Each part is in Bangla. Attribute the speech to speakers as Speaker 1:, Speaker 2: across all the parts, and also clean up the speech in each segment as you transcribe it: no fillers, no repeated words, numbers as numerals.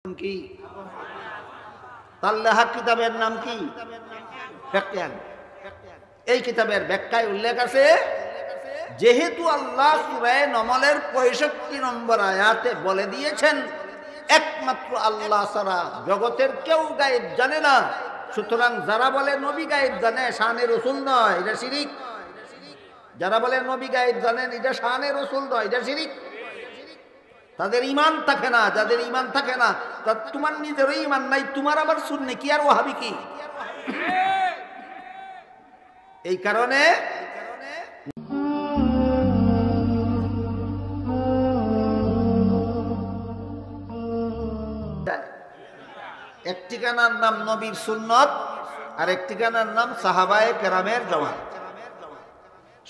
Speaker 1: কি তাল্লাহা কিতাবের নাম কি? ফিকহ। এই কিতাবের ব্যাখ্যায় উল্লেখ আছে, যেহেতু আল্লাহ সূরা নমলের 65 নম্বর আয়াতে বলে দিয়েছেন একমাত্র আল্লাহ ছাড়া জগতের কেউ গায়েব জানে না, সুতরাং যারা বলে নবী গায়েব জানে শানে রাসূল নয়, এটা শিরিক। যারা বলে নবী গায়েব জানেন এটা শানে রাসূল নয়, এটা শিরিক। তাদের ঈমান থাকে না। যাদের ঈমান থাকে না, তোমার নিজেরও ঈমান নাই, তোমার আবার সুন্নি কি আর ওয়াহাবি কি? এই কারণে এক ঠিকানার নাম নবীর সুন্নত আর এক ঠিকানার নাম সাহাবায়ে কেরামের জামাত।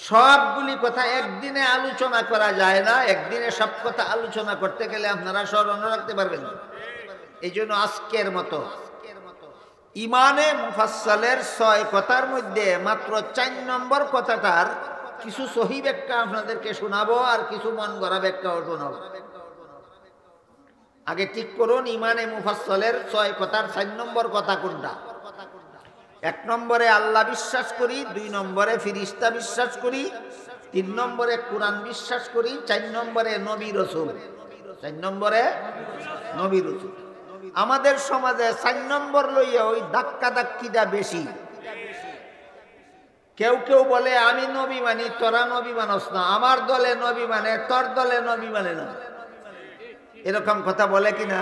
Speaker 1: সবগুলি কথা একদিনে আলোচনা করা যায় না, একদিনে সব কথা আলোচনা করতে গেলে আপনারা স্মরণ রাখতে পারবেন। এই জন্য আজকের মতো ইমানে মুফাসসালের 6 কথার মধ্যে মাত্র 4 নম্বর কথাটার কিছু সহি ব্যাখ্যা আপনাদেরকে শোনাবো আর কিছু মন গড়া ব্যাখ্যাও শোনাবো। আগে ঠিক করুন, ইমানে মুফাসসালের 6 কথার 4 নম্বর কথা কোনটা? 1 নম্বরে আল্লাহ বিশ্বাস করি, 2 নম্বরে ফেরেশতা বিশ্বাস করি, 3 নম্বরে কোরআন বিশ্বাস করি, 4 নম্বরে নবী রাসূল। 4 নম্বরে নবী রাসূল। আমাদের সমাজে 4 নম্বর লইয়া ওই ধাক্কা ধাক্কিটা বেশি। কেউ কেউ বলে আমি নবী মানি, তোরা নবী মানস না, আমার দলে নবী মানে, তোর দলে নবী মানে না, এরকম কথা বলে কিনা?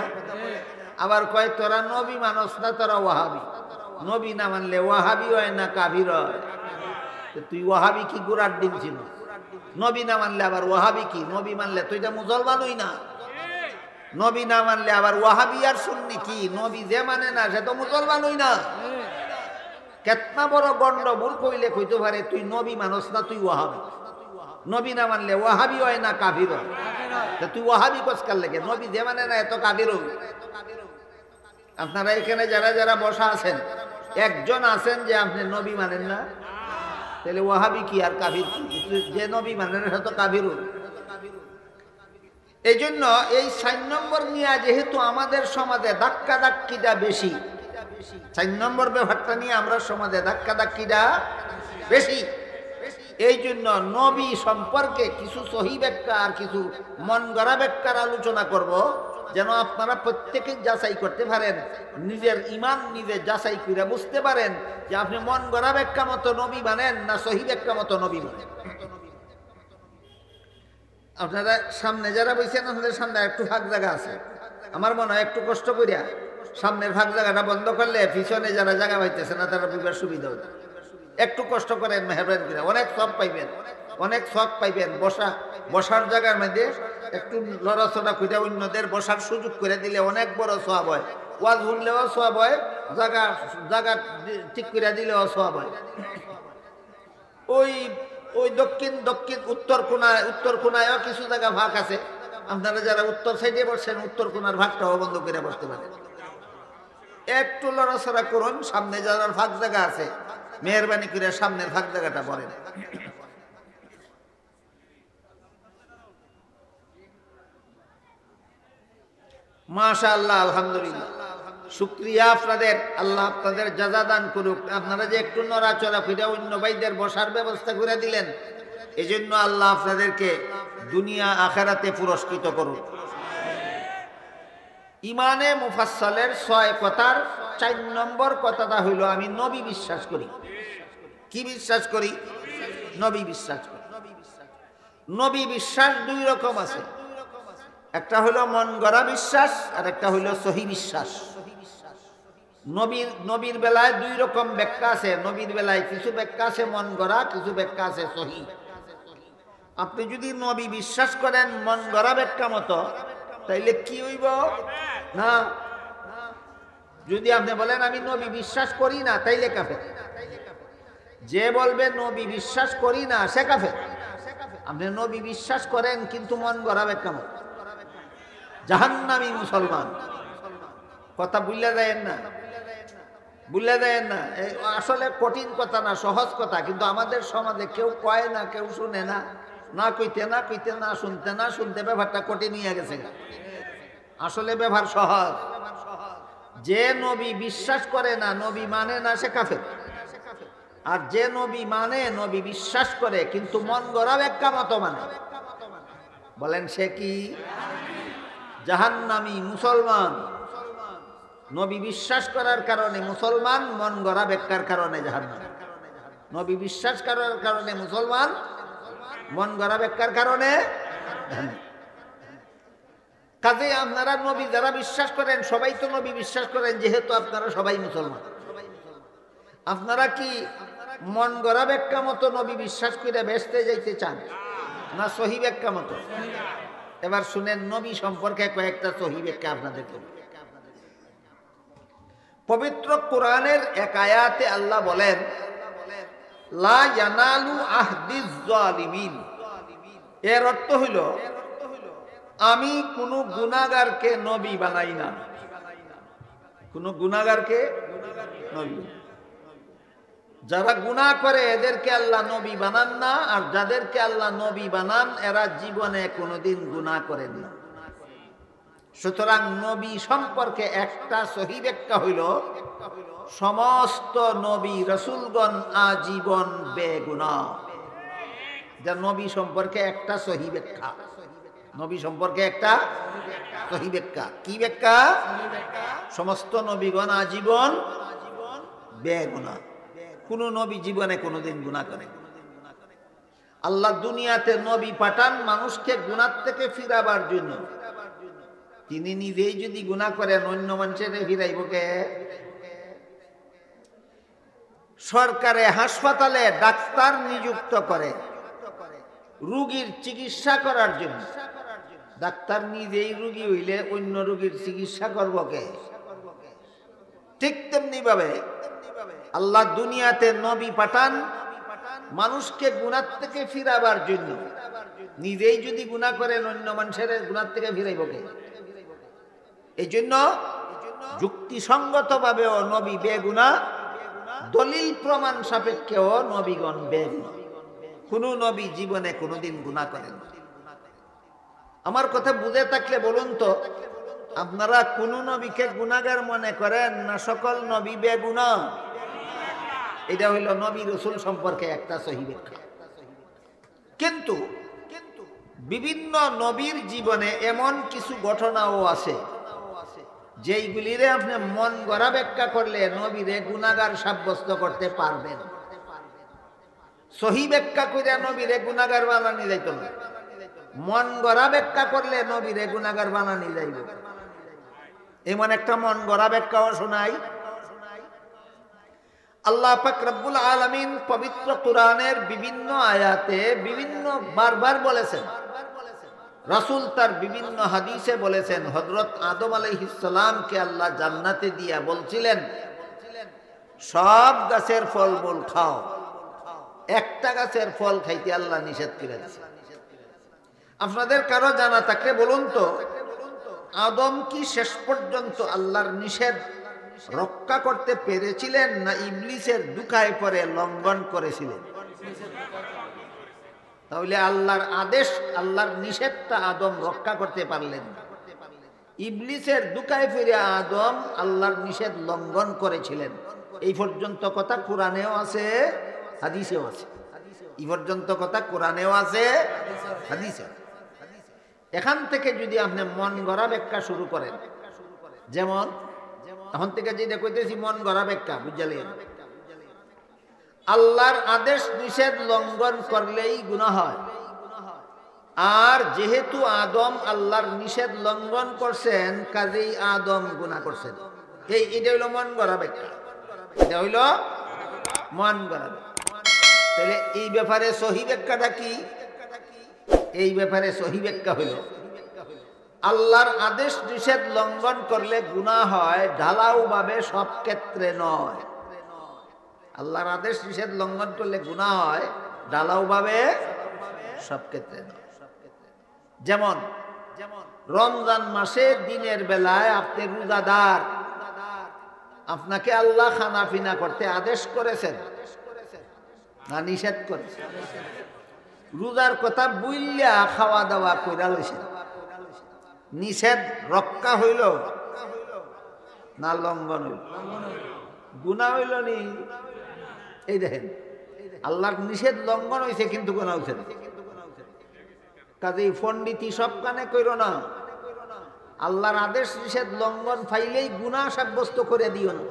Speaker 1: আবার কয় তোরা নবী মানস না, তোরা ওয়াহাবি। নবী না মানলে ওয়াহাবি হয় না কাফির হয়? তুই ওয়াহাবি কি গোড়ার ডিম ছিল? নবী না মানলে আবার ওয়াহাবি কি? নবী মানলে তুই তো মুসলমানই না। নবী না মানলে আবার ওয়াহাবি আর সুন্নি কি? নবী যে মানে না সে তো মুসলমানই না। কেতনা বড় গন্ডমূল কইলে কইতে পারে তুই নবী মানস না, তুই ওয়াহাবি। নবী না মানলে ওয়াহাবি হয় না কাফির হয়? তুই ওয়াহাবি কসকার লেগে? নবী যে মানে না এত কাফির হবে? আপনারা এখানে যারা যারা বসা আছেন, একজন আছেন যে আপনি নবী মানেন না, তাহলে ওয়াহাবি কি আর কাফির কি? যে নবী মানেন না তো কাফির হবে। এই জন্য এই 4 নম্বর নিয়ে যেহেতু আমাদের সমাজে ধাক্কা ধাক্কিটা বেশি, 4 নম্বর ব্যাপারটা নিয়ে আমরা সমাজে ধাক্কা ধাক্কিটা বেশি, এই জন্য নবী সম্পর্কে কিছু সহি ব্যাখ্যা আর কিছু মন গড়া ব্যাখ্যার আলোচনা করব, যেন আপনারা প্রত্যেকে যাচাই করতে পারেন, নিজের ঈমান নিজে যাচাই করে বুঝতে পারেন যে আপনি মন গড়া ব্যাখ্যা মতো নবী মানেন না সহি ব্যাখ্যা মতো নবী মানেন। আপনারা সামনে যারা বসেছেন, আপনাদের সামনে একটু ফাঁক জায়গা আছে, আমার মনে হয় একটু কষ্ট করিয়া সামনের ফাঁক জায়গাটা বন্ধ করলে পিছনে যারা জায়গা পাইতেছে না তারা বুঝবার সুবিধা হবে। একটু কষ্ট করেন মেহরবানি করে, অনেক সব পাইবেন, অনেক সব পাইবেন। বসার জায়গার মধ্যে একটু লড়াচড়া করে অন্যদের বসার সুযোগ করে দিলে অনেক বড় সওয়াব হয়। ওয়াজ শুনলেও সওয়াব হয়, জায়গা ঠিক করে দিলেও সওয়াব হয়। ওই দক্ষিণ উত্তর কোনায়ও কিছু জায়গা ভাগ আছে, আপনারা যারা উত্তর সাইডে বসছেন উত্তর কোনার ভাগটাও বন্ধ করে বসতে পারেন। একটু লড়াচড়া করুন, সামনে যারা ফাঁক জায়গা আছে মেহরবানি করে সামনের ফাঁক জায়গাটা বলেন। মাশাআল্লাহ, আলহামদুলিল্লাহ, শুকরিয়া আপনাদের, আল্লাহ আপনাদের জাযা দান করুক। আপনারা যে একটু নড়াচড়া করে অন্য ভাইদের বসার ব্যবস্থা করে দিলেন, এজন্য আল্লাহ আপনাদেরকে দুনিয়া আখিরাতে পুরস্কৃত করুক। ইমানে মুফাসসালের 6 কথার 4 নম্বর কথাটা হইল আমি নবী বিশ্বাস করি। কি বিশ্বাস করি? নবী বিশ্বাস করি। নবী বিশ্বাস 2 রকম আছে, একটা হইল মন গড়া বিশ্বাস আর একটা হইল সহি বিশ্বাস। নবীর বেলায় 2 রকম ব্যাখ্যা আছে। নবীর বেলায় কিছু ব্যাখ্যা আছে মন গড়া, কিছু ব্যাখ্যা আছে সহি। আপনি যদি নবী বিশ্বাস করেন মন গড়া ব্যাখ্যা মতো, তাইলে কি হইব না? যদি আপনি বলেন আমি নবী বিশ্বাস করি না, তাইলে কাফের। যে বলবে নবী বিশ্বাস করি না সে কাফের। আপনি নবী বিশ্বাস করেন কিন্তু মন গড়া ব্যাখ্যা মতো, জাহান্নামী মুসলমান। কথা বুঝলে দেন না, বুঝলে দেন না। আসলে কঠিন কথা না, সহজ কথা, কিন্তু আমাদের সমাজে কেউ কয় না, কেউ শুনে না, না কইতে না কইতে না শুনতে না শুনতে ব্যাপারটা কঠিন হয়ে গেছে। আসলে ব্যবহার সহজ। যে নবী বিশ্বাস করে না, নবী মানে না, সে কাফের। আর যে নবী মানে, নবী বিশ্বাস করে কিন্তু মন গড়া ব্যাখ্যা মতো মানে, বলেন সে কি? জাহান্নামী মুসলমান। নবী বিশ্বাস করার কারণে মুসলমান, মন গড়া ব্যাখ্যার কারণে জাহান্নামী। নবী বিশ্বাস করার কারণে মুসলমান, মন গড়া ব্যাখ্যার কারণে জাহান্নামী। কাজে আপনারা নবী যারা বিশ্বাস করেন, সবাই তো নবী বিশ্বাস করেন, যেহেতু আপনারা সবাই মুসলমান। আপনারা কি মন গড়া ব্যাখ্যা মতো নবী বিশ্বাস করে বেহেশতে যাইতে চান, না সহি ব্যাখ্যা মতো? এবার শুনেন নবী সম্পর্কে কয়েকটা সহি ব্যাখ্যা আপনাদের। পবিত্র কোরআনের এক আয়াতে আল্লাহ বলেন, লা ইয়ানালু আহদিজ জালিমিন। এর অর্থ হইল, আমি কোন গুনাহগারকে নবী বানাই না। কোন গুনাহগারকে নবী, যারা গুনাহ করে এদেরকে আল্লাহ নবী বানান না, আর যাদেরকে আল্লাহ নবী বানান এরা জীবনে কোনোদিন গুনাহ করেন না। সুতরাং নবী সম্পর্কে একটা সহি ব্যাখ্যা হইল, সমস্ত নবী রাসূলগণ আজীবন বেগুনাহ। যা নবী সম্পর্কে একটা সহি ব্যাখ্যা। নবী সম্পর্কে একটা সহি ব্যাখ্যা। কি ব্যাখ্যা? সমস্ত নবীগণ আজীবন বেগুনাহ। কোন নবী জীবনে কোনোদিন গুনাহ করে। আল্লাহ দুনিয়াতে নবী পাঠান মানুষকে গুনাহ থেকে ফিরাবার জন্য। তিনি নিজেই যদি গুনাহ করেন, অন্য মানুষের ফিরাইব কে? সরকারে হাসপাতালে ডাক্তার নিযুক্ত করে রোগীর চিকিৎসা করার জন্য। ডাক্তার নিজেই রোগী হইলে অন্য রোগীর চিকিৎসা করব কে? ঠিক তেমনি ভাবে আল্লাহ দুনিয়াতে নবী পাঠান মানুষকে গুনাহ থেকে ফিরাবার জন্য। নিজেই যদি গুনাহ করেন, অন্য মানুষের গুনাহ থেকে ফিরাইব কে? এই জন্য যুক্তিসঙ্গত ভাবেও নবী বেগুনাহ, দলিল প্রমাণ সাপেক্ষেও নবীগণ বেগুনাহ। কোন নবী জীবনে কোনোদিন গুনাহ করেন না। আমার কথা বুঝে থাকলে বলুন তো, আপনারা কোন নবীকে গুনাহগার মনে করেন, না সকল নবী বেগুনাহ? এটা হইল নবী রাসূল সম্পর্কে একটা সহি ব্যাখ্যা। কিন্তু বিভিন্ন নবীর জীবনে এমন কিছু ঘটনাও আছে যেইগুলিরে আপনি মন গড়া ব্যাখ্যা করলে নবীরে গুনাহগার সাব্যস্ত করতে পারবেন। সহি ব্যাখ্যা করে নবীরে গুনাহগার বানানি যাইত না, মন গড়া ব্যাখ্যা করলে নবীরে গুনাহগার বানানি যাইব। এমন একটা মন গড়া ব্যাখ্যাও শোনাই। আল্লাহ পাক রব্বুল আলামিন পবিত্র কোরআনের বিভিন্ন আয়াতে বিভিন্ন বারবার বলেছেন, রাসূল তার বিভিন্ন হাদিসে বলেছেন, হযরত আদম আলাইহিস সালামকে আল্লাহ জান্নাতে দিয়া বলছিলেন, সব গাছের ফল মূল খাও, একটা গাছের ফল খাইতে আল্লাহ নিষেধ করেছেন। আপনাদের কারো জানা থাকলে বলুন তো, আদম কি শেষ পর্যন্ত আল্লাহর নিষেধ রক্ষা করতে পেরেছিলেন, না ইবলিসের দুকায় পরে লঙ্ঘন করেছিলেন? তাহলে আল্লাহর আদেশ, আল্লাহর নিষেধটা আদম রক্ষা করতে পারলেন না। ইবলিসের দুকায় ফিরে আদম আল্লাহর নিষেধ লঙ্ঘন করেছিলেন। এই পর্যন্ত কথা কোরআনেও আছে, হাদিসেও আছে। এই পর্যন্ত কথা কোরআনেও আছে, হাদিসে। এখান থেকে যদি আপনি মন গড়া ব্যাখ্যা শুরু করেন, যেমন এখন থেকে যেটা কইতেছি মন গড়া ব্যাখ্যা, বুঝলেন? আল্লাহর আদেশ নিষেধ লঙ্ঘন করলেই গুনাহ হয়। আর যেহেতু আদম আল্লাহর নিষেধ লঙ্ঘন করছেন, কাজেই আদম গুনাহ করছেন। এটা হইল মন গড়া ব্যাখ্যা। এটা হইল মন গড়া ব্যাখ্যা। তাহলে এই ব্যাপারে সহি ব্যাখ্যাটা কি? এই ব্যাপারে সহি ব্যাখ্যা হইল, আল্লাহর আদেশ নিষেধ লঙ্ঘন করলে গুনাহ হয়, ঢালাও ভাবে সব ক্ষেত্রে নয়। আল্লাহর আদেশ নিষেধ লঙ্ঘন করলে গুনাহ হয়, ঢালাও ভাবে সব ক্ষেত্রে নয়। যেমন রমজান মাসে দিনের বেলায় আপনি রোজাদার, আপনাকে আল্লাহ খানা পিনা করতে আদেশ করেছেন না নিষেধ করেছেন? রোজার কথা বুইল্লা খাওয়া দাওয়া কইরা লইছেন, নিষেধ রক্ষা হইল। না লঙ্ঘন হইল? গুনাহ হইল নি? এই দেখেন, আল্লাহর নিষেধ লঙ্ঘন হয়েছে কিন্তু গুনাহ হইছে না। কাজেই পণ্ডিতি সব কানে কইরো না। আল্লাহর আদেশ নিষেধ লঙ্ঘন পাইলেই গুনাহ সাব্যস্ত করে দিও না।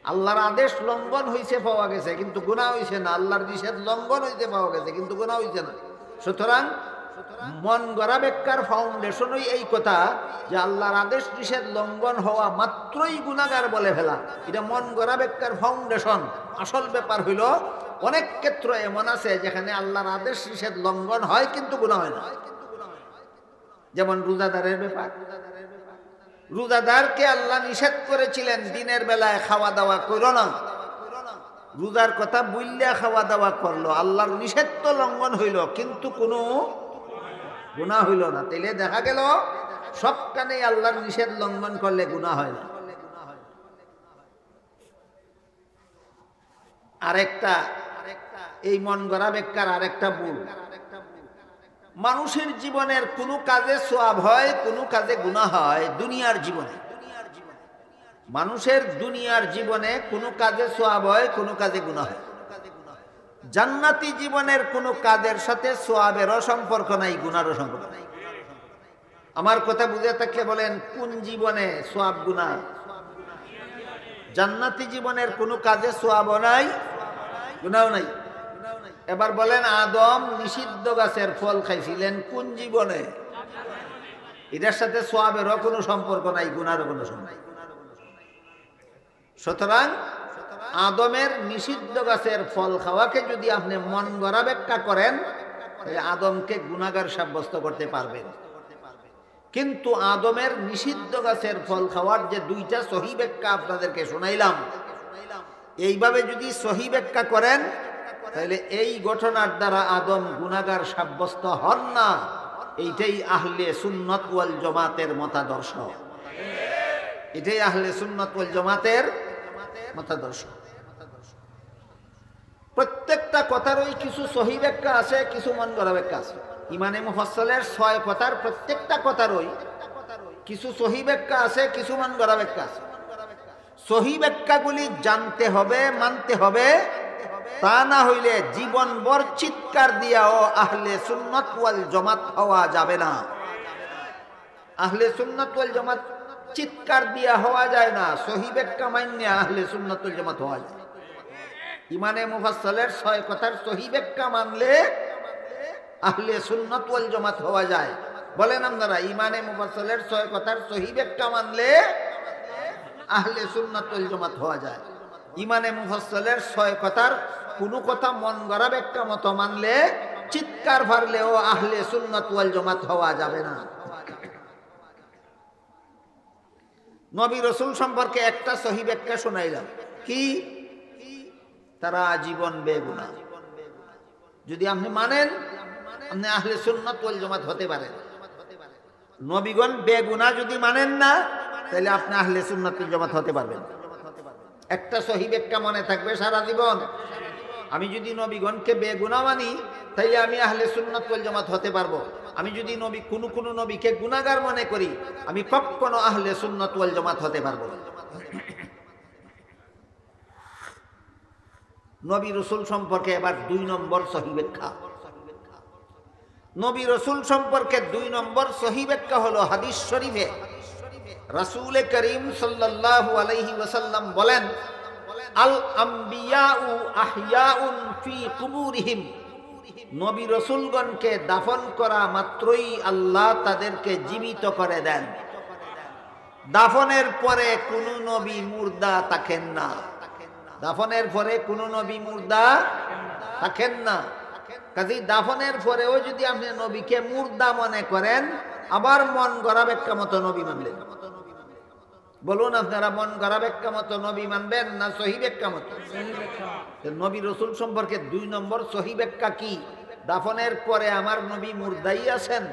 Speaker 1: আল্লাহর আদেশ লঙ্ঘন হইছে পাওয়া গেছে কিন্তু গুনাহ হইছে না, আল্লাহর নিষেধ লঙ্ঘন হইতে পাওয়া গেছে কিন্তু গুনাহ হইছে না। সুতরাং মন গড়া ব্যাখ্যার ফাউন্ডেশনই এই কথা যে আল্লাহর আদেশ নিষেধ লঙ্ঘন হওয়া মাত্রই গুনাহগার বলে ফেলা, এটা মন গড়া ব্যাখ্যার ফাউন্ডেশন। আসল ব্যাপার হইল অনেক ক্ষেত্র এমন আছে যেখানে আল্লাহর আদেশ নিষেধ লঙ্ঘন হয় কিন্তু গুনাহ হয় না। যেমন রোজাদারের ব্যাপার, রোজাদারকে আল্লাহ নিষেধ করেছিলেন দিনের বেলায় খাওয়া দাওয়া করো না, রোজার কথা বললে খাওয়া দাওয়া করলো, আল্লাহর নিষেধ তো লঙ্ঘন হইল কিন্তু কোনো গুনাহ হইল না। তাইলে দেখা গেল সবখানে আল্লাহর নিষেধ লঙ্ঘন করলে গুনাহ হয় না। আরেকটা এই মন গড়া ব্যাখ্যার আরেকটা ভুল, মানুষের জীবনের কোনো কাজে সওয়াব হয় কোনো কাজে গুনাহ হয়। দুনিয়ার জীবনে, মানুষের দুনিয়ার জীবনে কোনো কাজে সওয়াব হয় কোনো কাজে গুনাহ হয়। জান্নাতি জীবনের কোনো কাজের সাথে সওয়াবেরও সম্পর্ক নাই, গুনাহরও সম্পর্ক নাই। আমার কথা বুঝে থাকলে বলেন কোন জীবনে সওয়াব গুনাহ? জান্নাতি জীবনের কোনো কাজে সওয়াবও নাই গুনাহও নাই। এবার বলেন আদম নিষিদ্ধ গাছের ফল খাইছিলেন কোন জীবনে? এটার সাথে সওয়াবেরও কোনো সম্পর্ক নাই, গুনাহরও কোনো সম্পর্ক নাই। সুতরাং আদমের নিষিদ্ধ গাছের ফল খাওয়াকে যদি আপনি মন গড়া ব্যাখ্যা করেন তাহলে আদমকে গুনাহগার সাব্যস্ত করতে পারবেন। কিন্তু আদমের নিষিদ্ধ গাছের ফল খাওয়ার যে দুইটা সহি ব্যাখ্যা আপনাদেরকে শোনাইলাম, এইভাবে যদি সহি ব্যাখ্যা করেন তাহলে এই ঘটনার দ্বারা আদম গুনাহগার সাব্যস্ত হন না। এইটাই আহলে সুন্নাত ওয়াল জামাতের মতাদর্শ, এটাই আহলে সুন্নাত ওয়াল জামাতের মতাদর্শ। প্রত্যেকটা কথারই কিছু সহি ব্যাখ্যা আছে, কিছু মন গড়া ব্যাখ্যা আছে। ইমানে মুফাসসালের 6 কথার প্রত্যেকটা কথারই কিছু সহি ব্যাখ্যা আছে, কিছু মন গড়া ব্যাখ্যা আছে। সহি ব্যাখ্যাগুলি জানতে হবে, মানতে হবে, তা না হইলে জীবনভর চিৎকার দিয়াও আহলে সুন্নাত ওয়াল জামাত হওয়া যাবে না। আহলে সুন্নাত ওয়াল জামাত চিৎকার দিয়া হওয়া যায় না, সহি ব্যাখ্যা মান্য আহলে সুন্নাত ওয়াল জামাত হওয়া যায়। ইমানে মুফাসসালের 6 কথার সহি ব্যাখ্যা মানলে আহলে সুন্নাত ওয়াল জামাত হওয়া যায়। বলেন আপনারা, ইমানে মুফাসসালের 6 কথার সহি ব্যাখ্যা মানলে আহলে সুন্নাত ওয়াল জামাত হওয়া যায়। ইমানে মুফাসসালের 6 কথার কোনো কথা মন গড়া ব্যাখ্যা মতো মানলে চিৎকার ফারলেও আহলে সুন্নাত ওয়াল জামাত হওয়া যাবে না। নবী রাসূল সম্পর্কে একটা সহি ব্যাখ্যা শোনাইলাম, কি? তারা আজীবন বেগুনাহ। যদি আপনি মানেন আপনি আহলে সুন্নাত ওয়াল জামাত হতে পারেন। নবীগণ বেগুনাহ যদি মানেন না তাহলে আপনি আহলে সুন্নাত ওয়াল জামাত হতে পারবেন। একটা সহি ব্যাখ্যা মনে থাকবে সারা জীবন, আমি যদি নবীগণকে বেগুনাহ মানি তাইলে আমি আহলে সুন্নাত ওয়াল জামাত হতে পারবো। আমি যদি কোন নবীকে গুনাহগার মনে করি আমি কখনো আহলে সুন্নাত ওয়াল জামাত হতে পারবো না। নবী রাসূল সম্পর্কে এবার 2 নম্বর সহি ব্যাখ্যা। নবী রাসূল সম্পর্কে 2 নম্বর সহি ব্যাখ্যা হলো হাদিস শরীফে রাসূল করিম সাল্লাল্লাহু আলাইহি ওয়াসাল্লাম বলেন, আল আম্বিয়াউ আহইয়াউন ফি কুবুরিহিম। নবী রাসূলগণকে দাফন করা মাত্রই আল্লাহ তাদেরকে জীবিত করে দেন। দাফনের পরে কোন নবী মুর্দা থাকেন না। দাফনের পরে কোন নবী মুর্দা থাকেন না। কাজেই দাফনের পরেও যদি আপনি নবীকে মুর্দা মনে করেন, আবার মন গড়া ব্যাখ্যা মতো নবী মানলেন। বলুন আপনারা, মন গড়া ব্যাখ্যা মতো নবী মানবেন না সহি ব্যাখ্যা মতো? নবী রাসূল সম্পর্কে 2 নম্বর সহি ব্যাখ্যা কি? দাফনের পরে আমার নবী মুর্দাই আছেন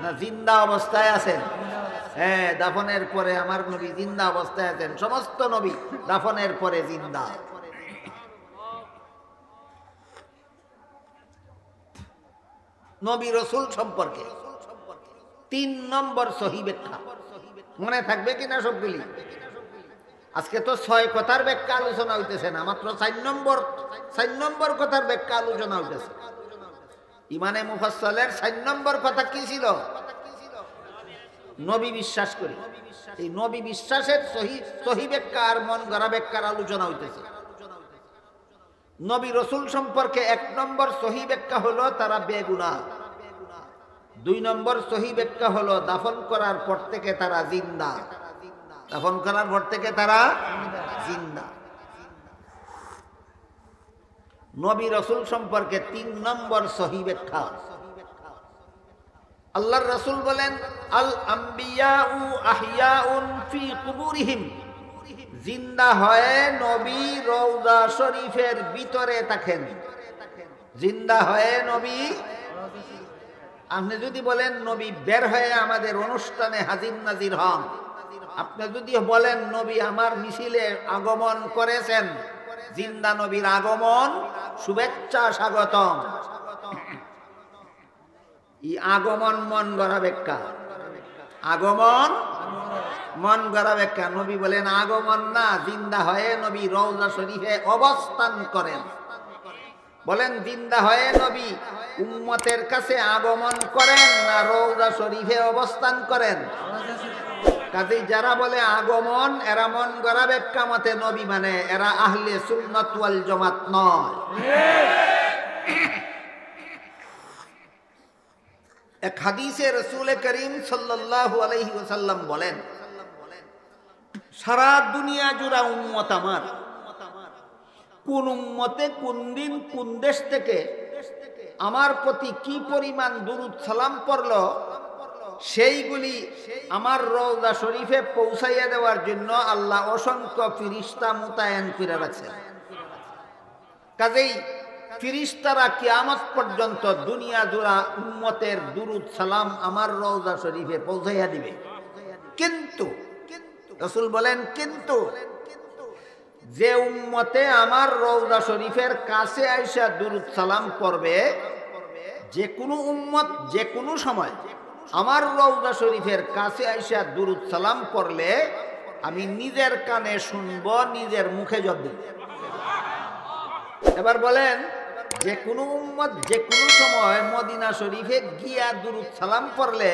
Speaker 1: না জিন্দা অবস্থায় আছেন? হ্যাঁ, দাফনের পরে আমার নবী জিন্দা অবস্থায় আছেন। সমস্ত নবী দাফনের পরে জিন্দা। নবী রাসূল সম্পর্কে 3 নম্বর সহি ব্যাখ্যা। মনে থাকবে কিনা সবগুলি? আজকে তো 6 কথার ব্যাখ্যা আলোচনা হইতেছে না, মাত্র 4 নম্বর কথার ব্যাখ্যা আলোচনা হইতেছে। ইমানে মুফাসসালের 4 নম্বর কথা কি ছিল? নবী বিশ্বাস করি। এই নবী বিশ্বাসের সহি ব্যাখ্যা আর মন গড়া ব্যাখ্যার আলোচনা হইতেছে। নবী রসুল সম্পর্কে 1 নম্বর সহি ব্যাখ্যা হলো তারা বেগুনাহ। 2 নম্বর সহি ব্যাখ্যা হলো দাফন করার পর থেকে তারা জিন্দা। দাফন করার পর থেকে তারা জিন্দা। নবী রসুল সম্পর্কে 3 নম্বর সহি ব্যাখ্যা, আল্লাহর রাসূল বলেন আল আম্বিয়াউ আহইয়াউন ফি কুবুরিহিম, জিন্দা হয়ে নবী রওজা শরীফের ভিতরে থাকেন। জিন্দা হয়ে নবী, আপনি যদি বলেন নবী বের হয়ে আমাদের অনুষ্ঠানে হাজির নাজির হন, আপনি যদি বলেন নবী আমার মিছিলে আগমন করেছেন, জিন্দা নবীর আগমন, শুভেচ্ছা স্বাগতম। এই আগমন মন গড়া ব্যাখ্যা, আগমন মন গড়া ব্যাখ্যা। নবী বলেন আগমন না, জিন্দা হয়ে নবী রওজা শরীফে অবস্থান করেন। বলেন জিন্দা হয়ে নবী উম্মতের কাছে আগমন করেন না রওজা শরীফে অবস্থান করেন? কাজেই যারা বলে আগমন, এরা মন গড়া ব্যাখ্যা মতে নবী মানে এরা আহলে সুন্নাত ওয়াল জামাত নয়। এক হাদিসে রাসূল করিম সাল্লাল্লাহু আলাইহি ওয়াসাল্লাম বলেন, সারা দুনিয়া জুড়া উম্মত আমার, কোন উম্মতে কোন দিন কোন দেশ থেকে আমার প্রতি কি পরিমাণ দুরূদ সালাম পড়ল, সেইগুলি আমার রওজা শরীফে পৌঁছাইয়া দেওয়ার জন্য আল্লাহ অসংখ্য ফিরিস্তা মোতায়েন করে রাখছেন। কাজেই ফিরিস্তারা কিয়ামত পর্যন্ত দুনিয়া জুড়া উম্মতের দুরূদ সালাম আমার রওজা শরীফে পৌঁছাইয়া দিবে। কিন্তু রাসূল বলেন, কিন্তু যে উম্মতে আমার রওজা শরীফের কাছে আইসা দুরূদ সালাম পড়বে, যে কোনো উম্মত যে কোনো সময় আমার রওজা শরীফের কাছে আইসা দুরূদ সালাম পড়লে আমি নিজের কানে শুনবো, নিজের মুখে জবাব দেব। এবার বলেন, যে কোনো উম্মত যে কোনো সময় মদিনা শরীফে গিয়া দুরূদ সালাম পড়লে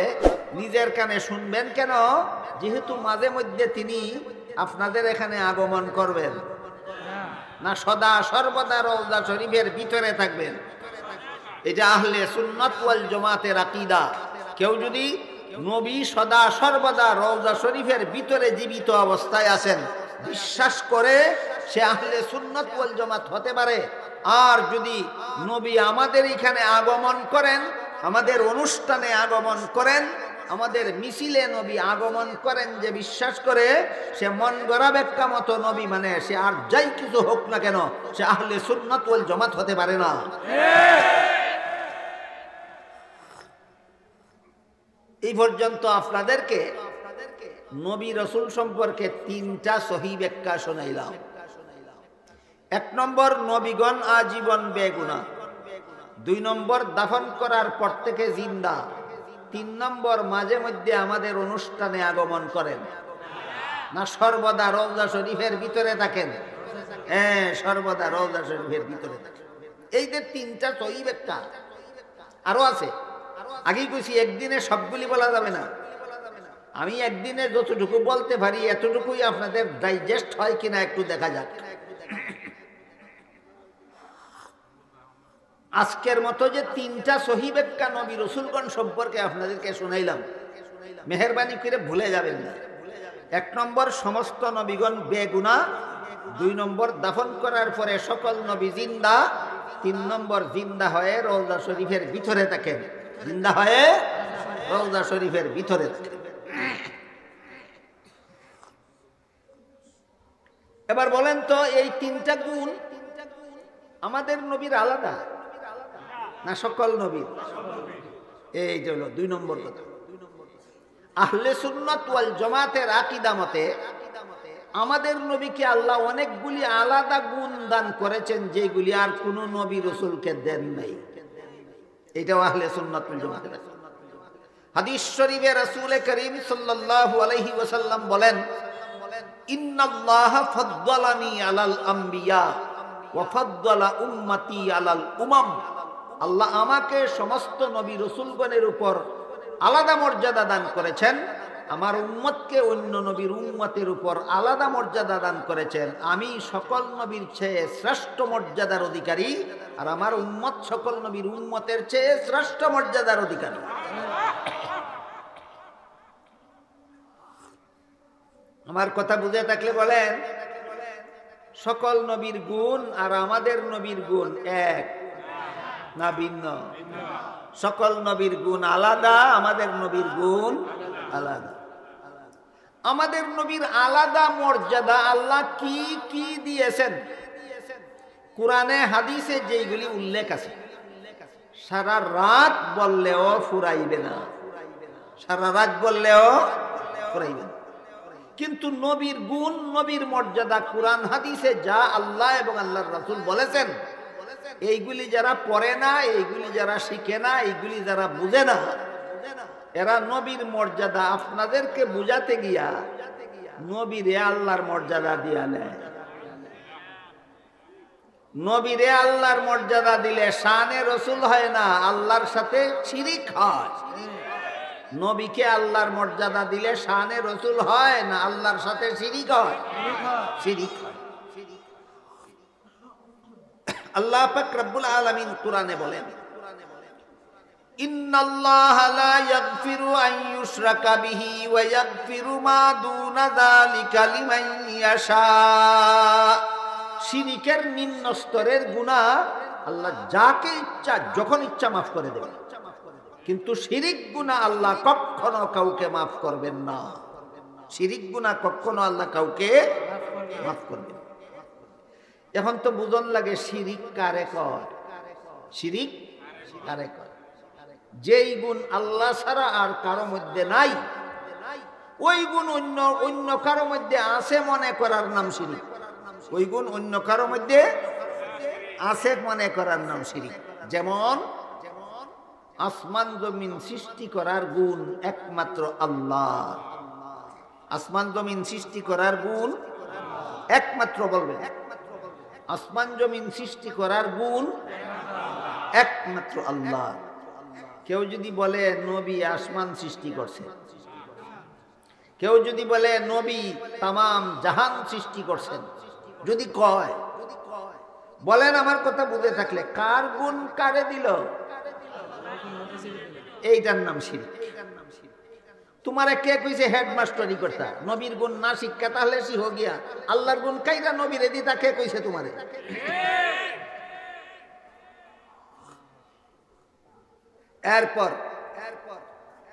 Speaker 1: নিজের কানে শুনবেন কেন? যেহেতু মাঝে মধ্যে তিনি আপনাদের এখানে আগমন করবেন না, সদা সর্বদা রওজা শরীফের ভিতরে থাকবেন। এটা আহলে সুন্নাত ওয়াল জামাতের আকীদা। কেউ যদি নবী সদা সর্বদা রওজা শরীফের ভিতরে জীবিত অবস্থায় আছেন বিশ্বাস করে, সে আহলে সুন্নাত ওয়াল জামাত হতে পারে। আর যদি নবী আমাদের এখানে আগমন করেন, আমাদের অনুষ্ঠানে আগমন করেন, আমাদের মিছিলে নবী আগমন করেন, যে বিশ্বাস করে, সে মন গড়া ব্যাখ্যা মতো নবী মানে সে আর যাই কিছু হোক না কেন, সে আহলে সুন্নাত ওয়াল জামাত হতে পারে না। এই পর্যন্ত আপনাদেরকে নবী রসুল সম্পর্কে 3টা সহি ব্যাখ্যা শোনাইলাম। 1 নম্বর, নবীগণ আজীবন বেগুনাহ। 2 নম্বর, দাফন করার পর থেকে জিন্দা। 3 নম্বর, মাঝে মধ্যে আমাদের অনুষ্ঠানে আগমন করেন না সর্বদা রওজা শরীফের ভিতরে থাকেন? হ্যাঁ, সর্বদা রওজা শরীফের ভিতরে থাকেন। এই যে 3টা সহি ব্যাখ্যা, আরো আছে। আগেই কইছি একদিনে সবগুলি বলা যাবে না। আমি একদিনে যতটুকু বলতে পারি এতটুকুই আপনাদের ডাইজেস্ট হয় কিনা একটু দেখা যাক। আজকের মতো যে 3টা সহি ব্যাখ্যা নবী রাসূলগণ সম্পর্কে আপনাদেরকে শুনাইলাম, মেহেরবানি করে ভুলে যাবেন না। 1 নম্বর, সমস্ত নবীগণ বেগুনাহ। 2 নম্বর, দাফন করার পরে সকল নবী জিন্দা। 3 নম্বর, জিন্দা হয়ে রওজা শরীফের ভিতরে থাকেন। জিন্দা হয়ে রওজা শরীফের ভিতরে থাকেন। এবার বলেন তো, এই 3টা গুণ আমাদের নবীর আলাদা না সকল নবীর? এই হলো 2 নম্বর কথা। আহলে সুন্নাত ওয়াল জামাতের আকীদা মতে আমাদের নবীকে আল্লাহ অনেকগুলি আলাদা গুণ দান করেছেন, যেগুলি আর কোনো নবী রাসূলকে দেন নাই। এটাও আহলে সুন্নাত ওয়াল জামাতের। হাদিস শরীফে রাসূল করিম সাল্লাল্লাহু আলাইহি ওয়াসাল্লাম বলেন, ইন্নাল্লাহা ফাদ্দালানি আলাল আমবিয়া ওয়া ফাদ্দালা উম্মতি আলাল উমাম। আল্লাহ আমাকে সমস্ত নবী রাসূলগণের উপর আলাদা মর্যাদা দান করেছেন, আমার উম্মতকে অন্য নবীর উম্মতের উপর আলাদা মর্যাদা দান করেছেন। আমি সকল নবীর চেয়ে শ্রেষ্ঠ মর্যাদার অধিকারী, আর আমার উম্মত সকল নবীর উম্মতের চেয়ে শ্রেষ্ঠ মর্যাদার অধিকারী। আমার কথা বুঝে থাকলে বলেন, সকল নবীর গুণ আর আমাদের নবীর গুণ এক না ভিন্ন? সকল নবীর গুণ আলাদা, আমাদের নবীর গুণ আলাদা। আমাদের নবীর আলাদা মর্যাদা আল্লাহ কি কি দিয়েছেন কোরআনে হাদিসে যেইগুলি উল্লেখ আছে, সারা রাত বললেও ফুরাইবে না, সারা রাত বললেও ফুরাইবে না। কিন্তু নবীর গুণ, নবীর মর্যাদা কোরআন হাদিসে যা আল্লাহ এবং আল্লাহর রাসূল বলেছেন, এইগুলি যারা পড়ে না, এইগুলি যারা শিখে না, এইগুলি যারা বুঝে না, এরা নবীর মর্যাদা আপনাদেরকে বুঝাতে গিয়া নবীরে আল্লাহর মর্যাদা দিয়া নেয়। নবীরে আল্লাহর মর্যাদা দিলে শানে রসুল হয় না, আল্লাহর সাথে শিরিক হয়। নবীকে আল্লাহর মর্যাদা দিলে শানে রসুল হয় না, আল্লাহর সাথে শিরিক হয়, শিরিক হয়। আল্লাহ পাক রব্বুল আলামিন কোরআনে বলেন, ইন্নাল্লাহা লা ইয়াগফিরু আন ইউশরাকা বিহি ওয়া ইয়াগফিরু মা দুনা যালিকা লিমান ইয়াশা। শিরিকের নিম্ন স্তরের গুনাহ আল্লাহ যাকে ইচ্ছা যখন ইচ্ছা মাফ করে দেবেন, কিন্তু শিরিক গুনাহ আল্লাহ কখনো কাউকে মাফ করবেন না। শিরিক গুনাহ কখনো আল্লাহ কাউকে মাফ করবেন না। এখন তো বুঝন লাগে শিরিক কারে কয়, শিরিক কারে কয়? যেই গুণ আল্লাহ ছাড়া আর কারো মধ্যে নাই, ওই গুণ অন্য অন্য কারো মধ্যে আছে মনে করার নাম শিরিক। ওই গুণ অন্য কারো মধ্যে আছে মনে করার নাম শিরিক। যেমন আসমান জমিন সৃষ্টি করার গুণ একমাত্র আল্লাহ। আসমান জমিন সৃষ্টি করার গুণ একমাত্র, বলবেন, আসমান জমিন সৃষ্টি করার গুণ একমাত্র আল্লাহ। কেউ যদি বলে নবী আসমান সৃষ্টি করছে, কেউ যদি বলে নবী তামাম জাহান সৃষ্টি করছেন, যদি কয়, বলেন আমার কথা বুঝে থাকলে, কার গুণ কারে দিল? এইটার নাম শিরক। তোমারে কে কইছে হেডমাস্টারি করতা? নবীর গুণ না শিক্ষা তাহলে শিহ গিয়া আল্লাহর গুণ কাইরা নবীরে দিতা, কে কইছে তোমারে? এরপর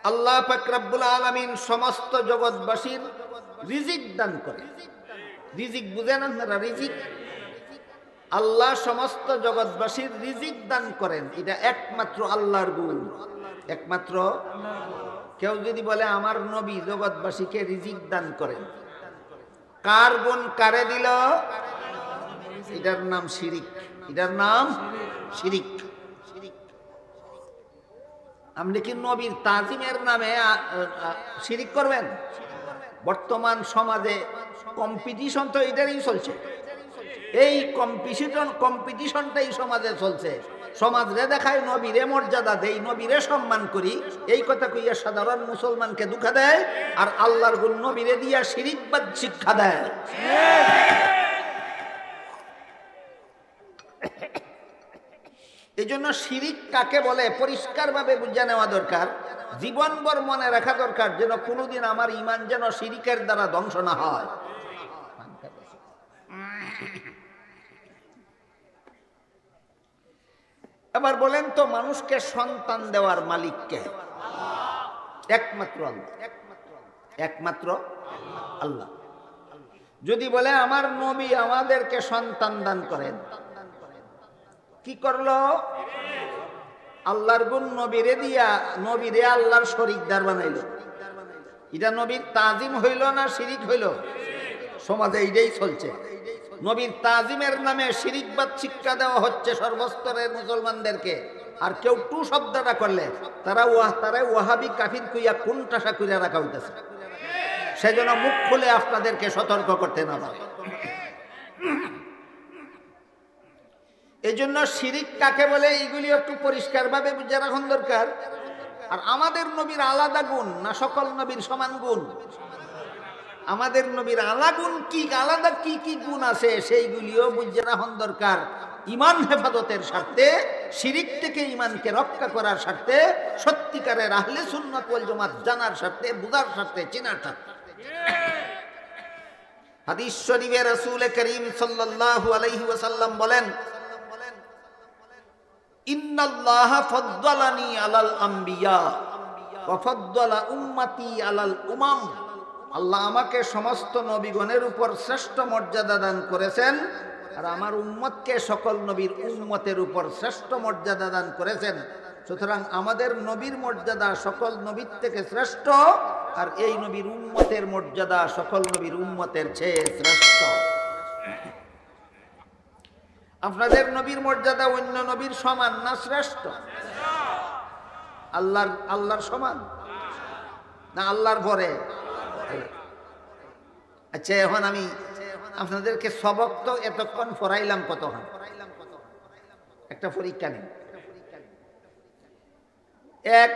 Speaker 1: আল্লাহ পাক রব্বুল আলামিন সমস্ত জগৎবাসীর রিজিক দান করে। রিজিক বুঝেন আপনারা? রিজিক আল্লাহ সমস্ত জগৎবাসীর রিজিক দান করেন, এটা একমাত্র আল্লাহর গুণ, একমাত্র। কেউ যদি বলে আমার নবী জগৎবাসীকে রিজিক দান করেন, কার গুণ কারে দিল? এটার নাম শিরিক, এটার নাম শিরিক। আপনি কি নবীর তাজিমের নামে শিরিক করবেন? বর্তমান সমাজে কম্পিটিশন তো এটারই চলছে, এই কম্পিটিশনটাই সমাজে চলছে। সমাজরে দেখায় নবীরে মর্যাদা দেই, নবীরে সম্মান করি, এই কথা কইয়া সাধারণ মুসলমানকে দুঃখা দেয়, আর আল্লাহর গুণ নবীরে দিয়া শিরিকবাদ শিক্ষা দেয়। এই জন্য শিরিক কাকে বলে পরিষ্কার ভাবে বুঝে নেওয়া দরকার, জীবনভর মনে রাখা দরকার, যেন কোনোদিন আমার ঈমান যেন শিরিকের দ্বারা ধ্বংস না হয়। এবার বলেন তো, মানুষকে সন্তান দেওয়ার মালিক কে? একমাত্র আল্লাহ, একমাত্র আল্লাহ। যদি বলে আমার নবী আমাদেরকে সন্তান দান করেন, কি করলো? আল্লাহর গুণ নবীরে দিয়া নবীরে আল্লাহর শরীকদার বানাইল। এটা নবীর তাজিম হইল না শিরিক হইল? সমাজে এইটাই চলছে। নবীর তাজিমের নামে শিরিকবাদ শিক্ষা দেওয়া হচ্ছে সর্বস্তরের মুসলমানদেরকে। আর কেউ টু শব্দটা করলে তারা ওয়াহাবি কাফির কইয়া কোনটাশা কইরা রাখা হইতেছে। সেজন্য মুখ খুলে আপনাদেরকে সতর্ক করতে না পারে। এই জন্য শিরিক কাকে বলে এইগুলি একটু পরিষ্কারভাবে বুঝে রাখুন দরকার। আর আমাদের নবীর আলাদা গুণ না সকল নবীর সমান গুণ? আমাদের নবীর আলাদা কি কি গুণ আছে সেইগুলিও বুঝে রাখুন দরকার। ইমান হেফাজতের স্বার্থে, শিরিক থেকে ইমানকে রক্ষা করার স্বার্থে, সত্যিকারের আহলে সুন্নাত ওয়াল জামাত জানার স্বার্থে, বুঝার স্বার্থে, চেনার স্বার্থে। হাদিস শরীফে রাসূল করিম সাল্লাল্লাহু আলাইহি ওয়াসাল্লাম বলেন, ইন্নাল্লাহা ফাদ্দালানি আলাল আম্বিয়া ওয়া ফাদ্দালা উম্মতি আলাল উমাম। আল্লাহ আমাকে সমস্ত নবীগণের উপর শ্রেষ্ঠ মর্যাদা দান করেছেন, আর আমার উম্মতকে সকল নবীর উম্মতের উপর শ্রেষ্ঠ মর্যাদা দান করেছেন। সুতরাং আমাদের নবীর মর্যাদা সকল নবীর থেকে শ্রেষ্ঠ, আর এই নবীর উম্মতের মর্যাদা সকল নবীর উম্মতের চেয়ে শ্রেষ্ঠ। আপনাদের নবীর মর্যাদা অন্য নবীর সমান না শ্রেষ্ঠ? আল্লাহর সমান না আল্লাহর পরে? আচ্ছা, এখন আমি আপনাদেরকে সবক তো এতক্ষণ পড়াইলাম, কতক্ষণ একটা পরীক্ষা নিন। এক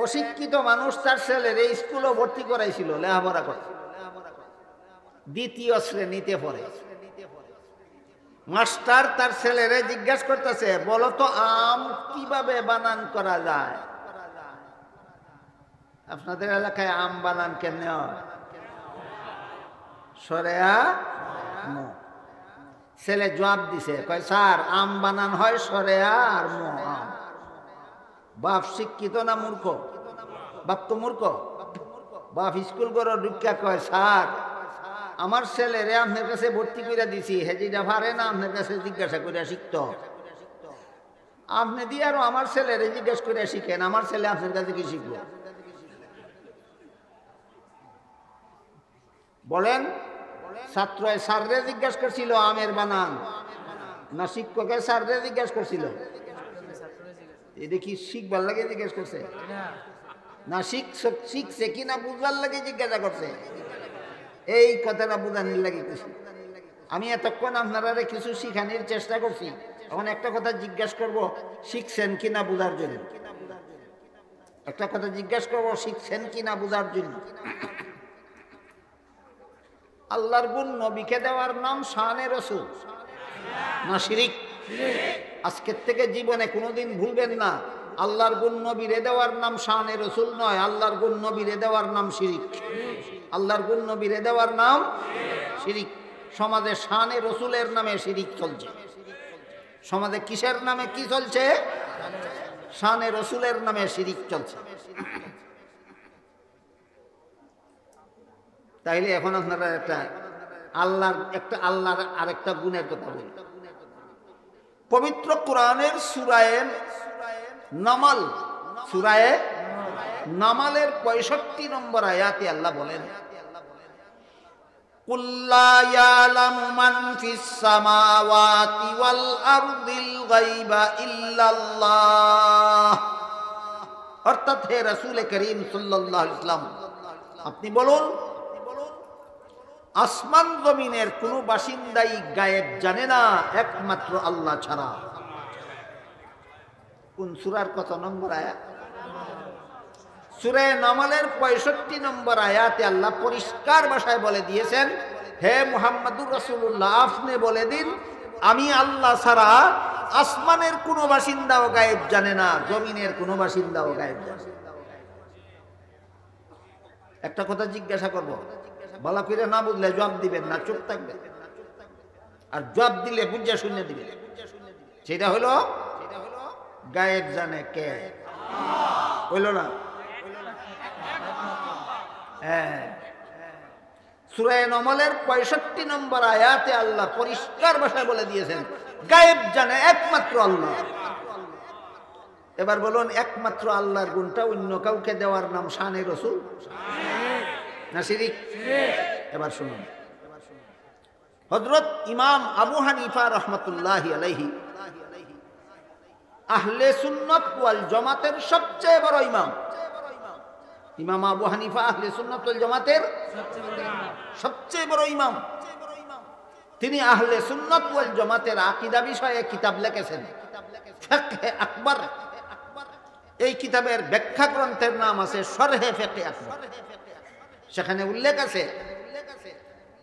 Speaker 1: অশিক্ষিত মানুষ তার ছেলের এই স্কুলে ভর্তি করাইছিল, লেখাপড়া করতে, দ্বিতীয় শ্রেণীতে পড়ে। মাস্টার তার ছেলেরে জিজ্ঞাসা করতেছে, বলো তো আম কিভাবে বানান করা যায়? আপনাদের এলাকায় আম বানান কেমনে হয়? সরেয়া মো। ছেলে জবাব দিছে, কয় স্যার আম বানান হয় সরেয়া আর মো আম। বাপ শিক্ষিত না মূর্খ? বাপ তো মূর্খ। বাপ স্কুল করে ঢুকিয়া কয়, স্যার আমার ছেলেরে আপনার কাছে ভর্তি করে দিছি, হেজিটা পারে না, আপনার কাছে জিজ্ঞাসা করে শিখত। আপনি দিয়ে আরো আমার ছেলেরে জিজ্ঞেস করে শিখেন, আমার ছেলে আপনার কাছে কি শিখবো? বলেন, ছাত্র স্যাররে জিজ্ঞাসা করছিল আমের বানান, না শিক্ষকের স্যাররে জিজ্ঞাসা করছিল? এটা কি শিখবার লাগে জিজ্ঞেস করছে? না শিখছে কিনা বুঝবার লাগে জিজ্ঞাসা করছে? এই কথাটা বুঝানির লাগে কিছু। আমি এতক্ষণ আপনারা কিছু শিখানোর চেষ্টা করছি, এখন একটা কথা জিজ্ঞাসা করব, শিখছেন কিনা বুঝার জন্য। একটা কথা জিজ্ঞাসা করব, শিখছেন কিনা বুঝার জন্য। আল্লাহর গুণ নবীকে দেওয়ার নাম শানে রাসূল না শিরিক? আজকের থেকে জীবনে কোনোদিন ভুলবেন না, আল্লাহর গুণ নবীরে দেওয়ার নাম শানে রাসূল নয়, আল্লাহর গুণ নবীরে দেওয়ার নাম শিরিক। আল্লাহর গুণ নবীরে দেওয়ার নাম শিরিক। সমাজে শানে রাসূলের নামে শিরিক চলছে। সমাজে কিসের নামে কি চলছে? শানে রাসূলের নামে শিরিক চলছে। তাইলে এখন আপনারা আল্লাহর আরেকটা গুণের কথা বলি। পবিত্র কোরআনের সূরায়ে নামাল, সূরায়ে নামালের 65 নম্বর আয়াতে আল্লাহ বলেন, কুল লা ইয়ালামু মান ফিস সামাওয়াতি ওয়াল আরদিল গায়বা ইল্লাল্লাহ। অর্থাৎ হে রাসূল করিম সাল্লাল্লাহু আলাইহি ওয়াসাল্লাম, আপনি বলুন, আসমান জমিনের কোনো বাসিন্দাই গায়েব জানে না একমাত্র আল্লাহ ছাড়া। কোন সূরার কত নম্বর আয়াত? সূরা নামালের 65 নম্বর আয়াতে আল্লাহ পরিষ্কার ভাষায় বলে দিয়েছেন, হে মুহাম্মদুর রাসূলুল্লাহ, আপনি বলে দিন, আমি আল্লাহ ছাড়া আসমানের কোনো বাসিন্দাও গায়েব জানে না, জমিনের কোনো বাসিন্দাও গায়েব জানে না। একটা কথা জিজ্ঞাসা করব, ভালো করে না বুঝলে জবাব দিবেন না, চুপ থাকবেন। আর জবাব দিলে বুঝা শুনে দিবেন। সেটা হলো গায়েব জানে কে? হইল না? হ্যাঁ, সূরা নামালের 65 নম্বর আয়াতে আল্লাহ পরিষ্কার ভাষায় বলে দিয়েছেন, গায়েব জানে একমাত্র আল্লাহ। এবার বলুন, একমাত্র আল্লাহর গুণটা অন্য কাউকে দেওয়ার নাম শানে রাসূল না শিরিক? এবার শুনুন, হযরত ইমাম আবু হানিফা রাহমাতুল্লাহি আলাইহি আহলে সুন্নাত ওয়াল জামাতের সবচেয়ে বড় ইমাম। ইমাম আবু হানিফা আহলে সুন্নাত ওয়াল জামাতের সবচেয়ে বড় ইমাম। তিনি আহলে সুন্নাত ওয়াল জামাতের আকীদা বিষয়ে কিতাব লিখেছেন, ফিকহে আকবর। এই কিতাবের ব্যাখ্যা গ্রন্থের নাম আছে শরহে ফিকহে আকবর। সেখানে উল্লেখ আছে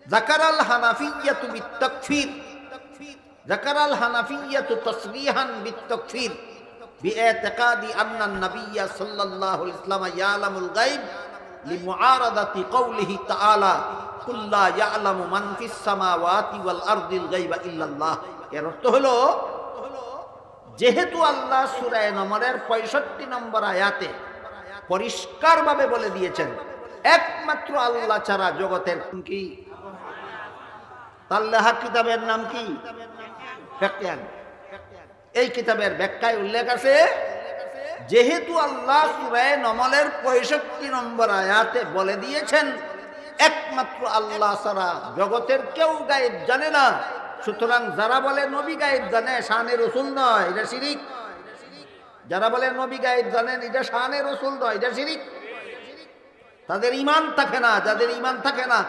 Speaker 1: যাকারাল হানাফিয়্যাতু বিত-তাকফীর, যাকারাল হানাফিয়্যাতু তাসরিহান বিত-তাকফীর বিইতিকাদি আন্না আন-নাবিয়্য সাল্লাল্লাহু আলাইহি ওয়াসাল্লাম ইয়ালামুল গায়ব লিমুআরাদাতি কওলিহি তাআলা কুল লা ইয়ালামু মান ফিস সামাওয়াতি ওয়াল আরদিল গায়বা ইল্লাল্লাহ। এর অর্থ হলো, যেহেতু আল্লাহ সূরা নমরের 65 নম্বর আয়াতে পরিষ্কারভাবে বলে দিয়েছেন একমাত্র আল্লাহ ছাড়া জগতের কি, তার লেখা কিতাবের নাম কি? ফিকহে। এই কিতাবের ব্যাখ্যায় উল্লেখ আছে, যেহেতু আল্লাহ সূরা নমলের 65 নম্বর আয়াতে বলে দিয়েছেন একমাত্র আল্লাহ ছাড়া জগতের কেউ গায়েব জানে না, সুতরাং যারা বলে নবী গায়েব জানে শানে রাসূল নয়, এটা শিরিক। যারা বলে নবী গায়েব জানেন এটা শানে রাসূল নয়, এটা শিরিক। তাদের ঈমান থাকে না। যাদের ঈমান থাকে না,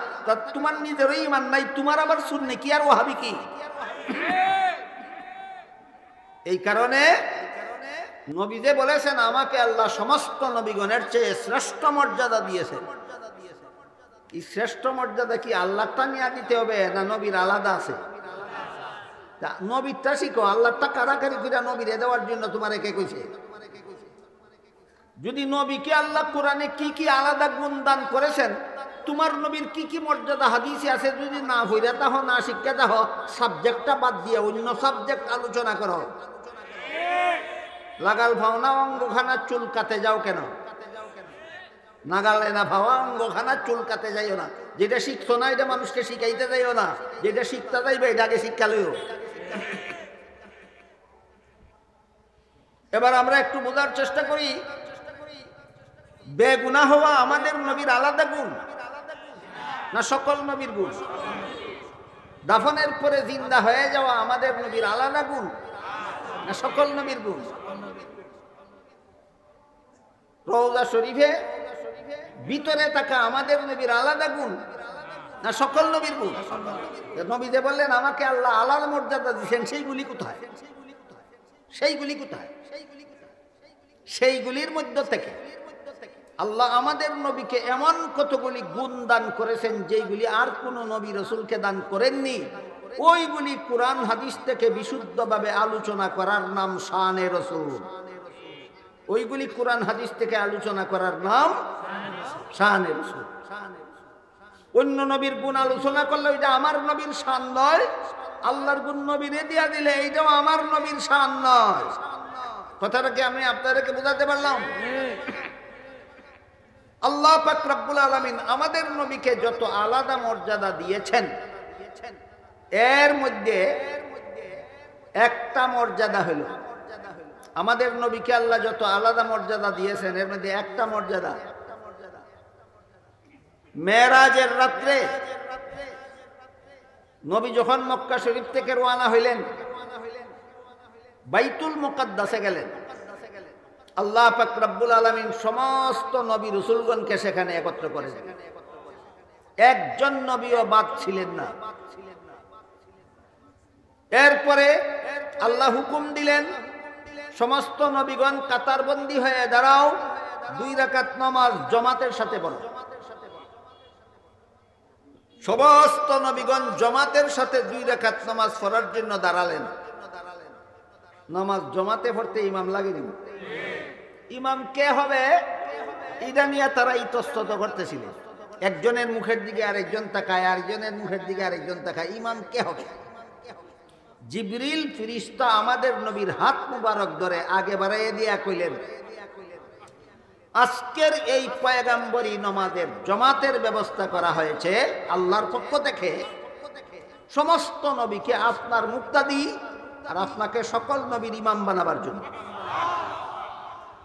Speaker 1: তোমার নিজেরও ঈমান নাই, তোমার আবার সুন্নি কি আর ওয়াহাবি কি? এই কারণে নবী যে বলেছেন আমাকে আল্লাহ সমস্ত নবীগণের চেয়ে শ্রেষ্ঠ মর্যাদা দিয়েছেন, এই শ্রেষ্ঠ মর্যাদা কি আল্লাহটা নিয়ে দিতে হবে না নবীর আলাদা আছে? নবীরটা শিখো, আল্লাহটা কারাকারি করে নবীরে দেওয়ার জন্য তোমার কে কইছে? যদি নবীকে আল্লাহ কোরআনে কি কি আলাদা গুণ দান করেছেন, তোমার নবীর কি কি মর্যাদা হাদিসে আছে যদি না হইরা তাহ, না শিক্ষা তাহ, সাবজেক্টটা বাদ দিয়ে অন্য সাবজেক্ট আলোচনা করো। লাগাল ভাওনা অঙ্গখানা চুল কাতে যাও কেন? নাগালে না ভাওয়া অঙ্গখানা চুল কাতে যাইও না। যেটা শিখছো না এটা মানুষকে শিখাইতে যাইও না, যেটা শিখতে যাইবে এটা আগে শিক্ষা লইও। এবার আমরা একটু বোঝার চেষ্টা করি, বেগুনাহ হওয়া আমাদের নবীর আলাদা গুণ না সকল নবীর গুণ? দাফনের পরে জিন্দা হয়ে যাওয়া আমাদের নবীর আলাদা গুণ না সকল নবীর গুণ? রওজা শরীফে ভিতরে থাকা আমাদের নবীর আলাদা গুণ না সকল নবীর গুণ? নবী যে বললেন আমাকে আল্লাহ আলাদা মর্যাদা দিয়েছেন, সেইগুলি কোথায়? সেইগুলি কোথায়? সেইগুলির মধ্য থেকে আল্লাহ আমাদের নবীকে এমন কতগুলি গুণ দান করেছেন যেইগুলি আর কোন নবী রাসূলকে দান করেননি। ওইগুলি কোরআন হাদিস থেকে বিশুদ্ধভাবে আলোচনা করার নাম শানে রাসূল। ওইগুলি কোরআন হাদিস থেকে আলোচনা করার নাম শানে রাসূল। অন্য নবীর গুণ আলোচনা করলে ওইটা আমার নবীর শান নয়, আল্লাহর গুণ নবীরে দিয়া দিলে এইটাও আমার নবীর শান নয়। কথাটাকে আমি আপনাদেরকে বোঝাতে পারলাম? আল্লাহ পাক রব্বুল আলামিন আমাদের নবীকে যত আলাদা মর্যাদা দিয়েছেন, এর মধ্যে একটা মর্যাদা হলো, আমাদের নবীকে আল্লাহ যত আলাদা মর্যাদা দিয়েছেন এর মধ্যে একটা মর্যাদা, মেরাজের রাত্রে নবী যখন মক্কা শরীফ থেকে রওনা হইলেন, বাইতুল মুকাদ্দাসে গেলেন, আল্লাহ পাক রব্বুল আলামিন সমস্ত নবী রাসূলগণকে সেখানে একত্র করেছেন, একজন নবীও বাদ ছিলেন না। এরপরে আল্লাহ হুকুম দিলেন সমস্ত নবীগণ কাতারবন্দি হয়ে দাঁড়াও, 2 রাকাত নামাজ জামাতের সাথে পড়ো। সমস্ত নবীগণ জামাতের সাথে 2 রাকাত নামাজ পড়ার জন্য দাঁড়ালেন। নামাজ জামাতে পড়তে ইমাম লাগেনি। ইমাম কে হবে এটা নিয়ে তারা ইতস্তত করতেছিলেন। একজনের মুখের দিকে আরেকজন তাকায়, আরেকজনের মুখের দিকে আরেকজন তাকায়, ইমাম কে হবে? জিবরিল ফেরেশতা আমাদের নবীর হাত মুবারক ধরে আগে বাড়াইয়ে দিয়া কইলেন, আজকের এই পয়গাম্বরী নামাজের জামাতের ব্যবস্থা করা হয়েছে আল্লাহর পক্ষ থেকে সমস্ত নবীকে আপনার মুক্তাদি আর আপনাকে সকল নবীর ইমাম বানাবার জন্য।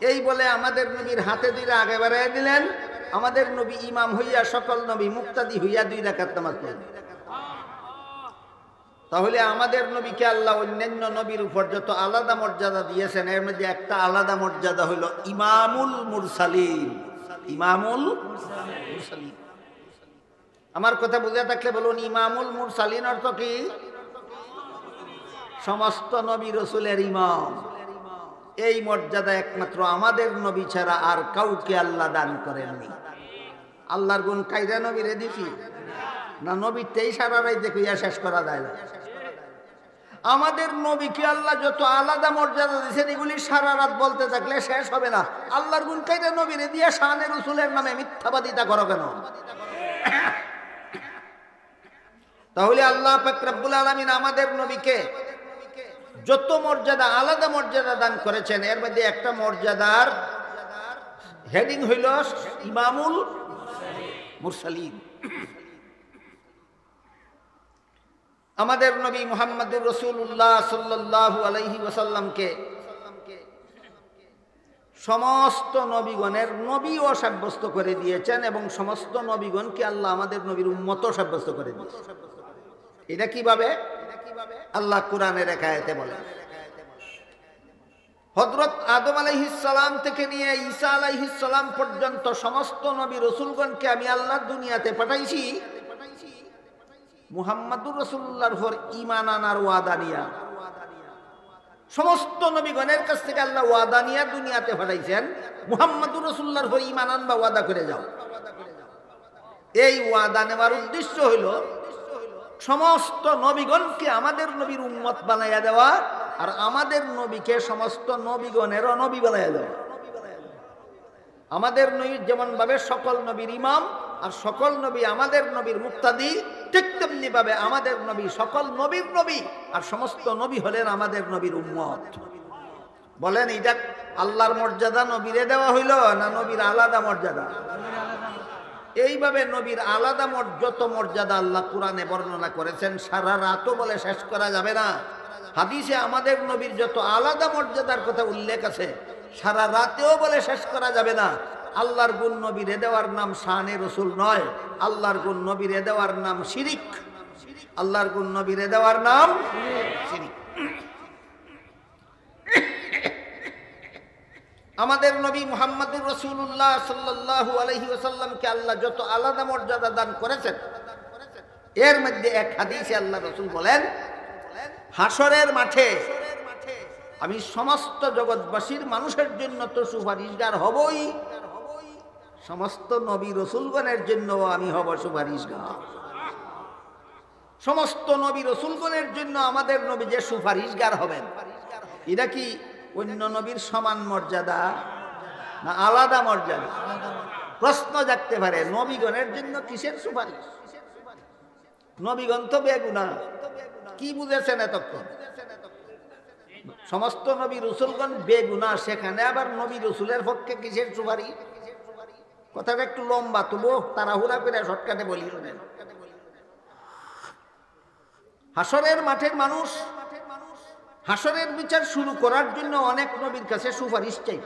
Speaker 1: এই বলে আমাদের নবীর হাতে ধরে আগে বাড়াইয়া দিলেন। আমাদের নবী ইমাম হইয়া সকল নবী মুক্তাদি হইয়া 2 রাকাত নামাজ পড়লেন। তাহলে আমাদের নবীকে আল্লাহ অন্যান্য নবীর উপর যত আলাদা মর্যাদা দিয়েছেন এর মধ্যে একটা আলাদা মর্যাদা হইল ইমামুল মুরসালিন। ইমামুল মুরসালিন। আমার কথা বুঝে থাকলে বলুন, ইমামুল মুরসালিন অর্থ কি? সমস্ত নবী রসুলের ইমাম। এই মর্যাদা একমাত্র আমাদের নবী ছাড়া আর কাউকে আল্লাহ দান করেননি। আল্লাহর গুণ কাইরা নবীরে দিছি না? নবীরটাই সারা রাত দেখে শেষ করা যায় না। আমাদের নবীকে আল্লাহ যত আলাদা মর্যাদা দিয়েছেন এগুলি সারা রাত বলতে থাকলে শেষ হবে না। আল্লাহর গুণ কাইরা নবীরে দিয়ে শানে রসুলের নামে মিথ্যাবাদিতা করো কেন? তাহলে আল্লাহ পাক রব্বুল আলামিন আমাদের নবীকে যত মর্যাদা আলাদা মর্যাদা দান করেছেন এর মধ্যে একটা মর্যাদার হেডিং হইল ইমামুল মুরসালিন। আমাদের নবী মুহাম্মদুর রাসূলুল্লাহ সাল্লাল্লাহু আলাইহি ওয়াসাল্লামকে সমস্ত নবীগণের নবীও সাব্যস্ত করে দিয়েছেন এবং সমস্ত নবীগণকে আল্লাহ আমাদের নবীর উম্মতও সাব্যস্ত করে দিয়েছেন। এটা কিভাবে? আল্লাহ কোরআনের এক আয়াতে বলেন, হযরত আদম আলাইহিস সালাম থেকে নিয়ে ঈসা আলাইহিস সালাম পর্যন্ত সমস্ত নবী রাসূলগণকে আমি আল্লাহ দুনিয়াতে পাঠাইছি মুহাম্মদুর রাসূলুল্লাহর উপর ঈমান আনার ওয়াদা নিয়া। সমস্ত নবীগণের কাছ থেকে আল্লাহ ওয়াদা নিয়ে দুনিয়াতে পাঠাইছেন, মুহাম্মদুর রাসূলুল্লাহর উপর ঈমান আনবা, ওয়াদা করে যাও। এই ওয়াদা নেওয়ার উদ্দেশ্য হইল সমস্ত নবীগণকে আমাদের নবীর উম্মত বানাইয়া দেওয়া আর আমাদের নবীকে সমস্ত নবীগণেরও নবী বানাইয়া দেওয়া। আমাদের নবী যেমন ভাবে সকল নবীর ইমাম আর সকল নবী আমাদের নবীর মুক্তাদি, ঠিক তেমনি ভাবে আমাদের নবী সকল নবীর নবী আর সমস্ত নবী হলেন আমাদের নবীর উম্মত। বলেন এটা আল্লাহর মর্যাদা নবীরে দেওয়া হইল না নবীর আলাদা মর্যাদা? এইভাবে নবীর আলাদা যত মর্যাদা আল্লাহ কোরআনে বর্ণনা করেছেন সারা রাতও বলে শেষ করা যাবে না। হাদিসে আমাদের নবীর যত আলাদা মর্যাদার কথা উল্লেখ আছে সারা রাতেও বলে শেষ করা যাবে না। আল্লাহর গুণ নবীরে দেওয়ার নাম শানে রসুল নয়, আল্লাহর গুণ নবীরে দেওয়ার নাম শিরিক। আল্লাহর গুণ নবীরে দেওয়ার নাম শিরিক। আমাদের নবী মুহাম্মদুর রাসূলুল্লাহ সাল্লাল্লাহু আলাইহি ওয়াসাল্লামকে আল্লাহ যত আলাদা মর্যাদা দান করেছেন এর মধ্যে এক হাদিসে আল্লাহ রাসূল বলেন, হাসরের মাঠে আমি সমস্ত জগৎবাসীর মানুষের জন্য তো সুপারিশগার হবই, সমস্ত নবী রসুলগণের জন্য আমি হব সুপারিশগার। সমস্ত নবী রসুলগণের জন্য আমাদের নবী যে সুপারিশগার হবেন এটা কি অন্য নবীর সমান মর্যাদা না আলাদা মর্যাদা? প্রশ্ন জাগতে পারে, নবীগণের জন্য কিসের সুপারিশ? নবীগণ তো বেগুনাহ। কি বুঝেছেন এতক্ষণ? সমস্ত নবী রসুলগণ বেগুনাহ, সেখানে আবার নবী রসুলের পক্ষে কিসের সুপারিশ? কথাটা একটু লম্বা, তবু তাড়াহুড়া করে শর্টকাটে বলি শুনেন। হাসরের মাঠের মানুষ হাসরের বিচার শুরু করার জন্য অনেক নবীর কাছে সুপারিশ চাই।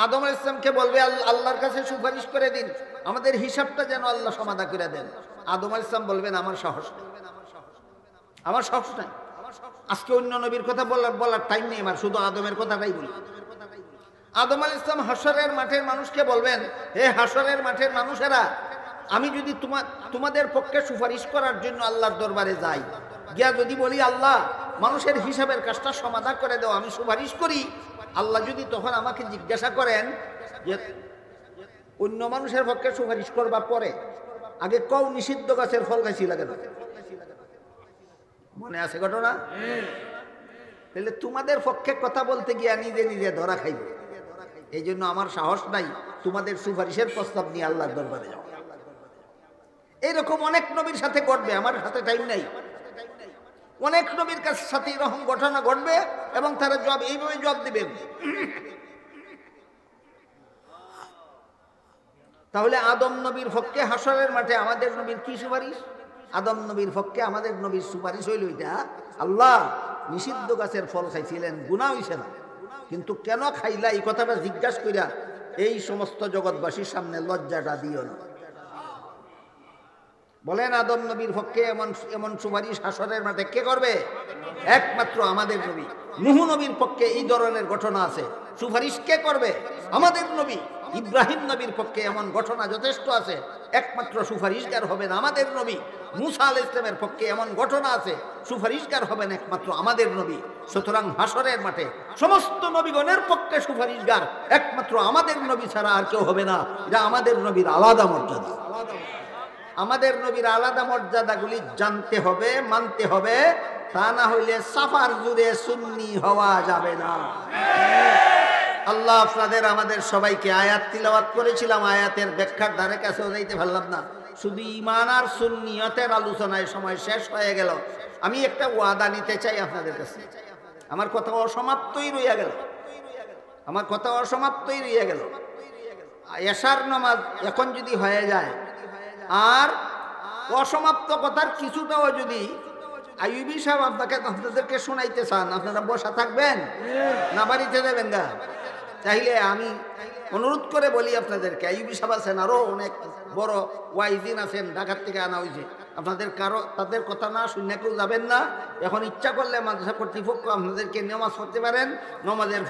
Speaker 1: আদম আলাইহিস সালামকে বলবে আল্লাহর কাছে সুপারিশ করে দিন, আমাদের হিসাবটা যেন আল্লাহ সমাধা করে দেন। আদম আলাইহিস সালাম বলবেন আমার সাহস নেই, আমার সাহস নাই। আজকে অন্য নবীর কথা বলার টাইম নেই আমার, শুধু আদমের কথাটাই বলি। আদম আলাইহিস সালাম হাসরের মাঠের মানুষকে বলবেন, হে হাসরের মাঠের মানুষেরা, আমি যদি তোমাদের পক্ষে সুপারিশ করার জন্য আল্লাহর দরবারে যাই, গিয়া যদি বলি আল্লাহ মানুষের হিসাবের কাজটা সমাধান করে দাও, আমি সুপারিশ করি, আল্লাহ যদি তখন আমাকে জিজ্ঞাসা করেন যে অন্য মানুষের পক্ষে সুপারিশ করবা পরে আগে কও নিষিদ্ধ গাছের ফল খাইছি লাগে না? মনে আছে ঘটনা? তাহলে তোমাদের পক্ষে কথা বলতে গিয়া নিজে নিজে ধরা খাইব। এই জন্য আমার সাহস নাই তোমাদের সুপারিশের প্রস্তাব নিয়ে আল্লাহর দরবারে যাও। এইরকম অনেক নবীর সাথে ঘটবে, আমার সাথে টাইম নাই। অনেক নবীর সাথে এরকম ঘটনা ঘটবে এবং তারা এইভাবে জবাব দিবেন। তাহলে আদম নবীর পক্ষে হাসরের মাঠে আমাদের নবীর কি সুপারিশ? আদম নবীর পক্ষে আমাদের নবীর সুপারিশ হইল এটা, আল্লাহ নিষিদ্ধ গাছের ফল খাইছিলেন, গুনাহ হইছে না, কিন্তু কেন খাইলা এই কথাটা জিজ্ঞাসা কইরা এই সমস্ত জগৎবাসীর সামনে লজ্জাটা দিও না। বলেন আদম নবীর পক্ষে এমন এমন সুপারিশ হাসরের মাঠে কে করবে? একমাত্র আমাদের নবী। নূহ নবীর পক্ষে এই ধরনের ঘটনা আছে, সুপারিশ কে করবে? আমাদের নবী। ইব্রাহিম নবীর পক্ষে এমন ঘটনা যথেষ্ট আছে, একমাত্র সুপারিশগার হবেন আমাদের নবী। মুসা আলাইহিস সালামের পক্ষে এমন ঘটনা আছে, সুপারিশগার হবেন একমাত্র আমাদের নবী। সুতরাং হাসরের মাঠে সমস্ত নবীগণের পক্ষে সুপারিশগার একমাত্র আমাদের নবী ছাড়া আর কেউ হবে না। এটা আমাদের নবীর আলাদা মর্যাদা। আমাদের নবীর আলাদা মর্যাদাগুলি জানতে হবে, মানতে হবে, তা না হইলে সাফার জুড়ে সুন্নি হওয়া যাবে না। আল্লাহ আপনাদের আমাদের সবাইকে আয়াত তিলাওয়াত করেছিলাম, আয়াতের ব্যাখ্যার ধারে কাছেও যাইতে পারলাম না, শুধু ঈমান আর সুন্নিয়তের আলোচনায় সময় শেষ হয়ে গেল। আমি একটা ওয়াদা নিতে চাই আপনাদের কাছে, আমার কথা অসমাপ্তই রইয়া গেল, আমার কথা অসমাপ্তই রইয়া গেল। এশার নামাজ এখন যদি হয়ে যায় আর অসমাপ্ত কথার কিছুটাও যদি আইয়ুবী সাহেব আপনাদেরকে শোনাইতে চান, আপনারা বসা থাকবেন না বাড়িতে দেবেন গা? চাইলে আমি অনুরোধ করে বলি আপনাদেরকে, আইয়ুবী সাহেব আছেন, আরো অনেক বড় ওয়াইজিন আছেন, ঢাকার থেকে আনা হয়েছে, আপনাদের কারো তাদের কথা না শুনে কেউ যাবেন না। এখন ইচ্ছা করলে মাদ্রাসা কর্তৃপক্ষ আপনাদেরকে নামাজ পড়তে পারেন, নামাজের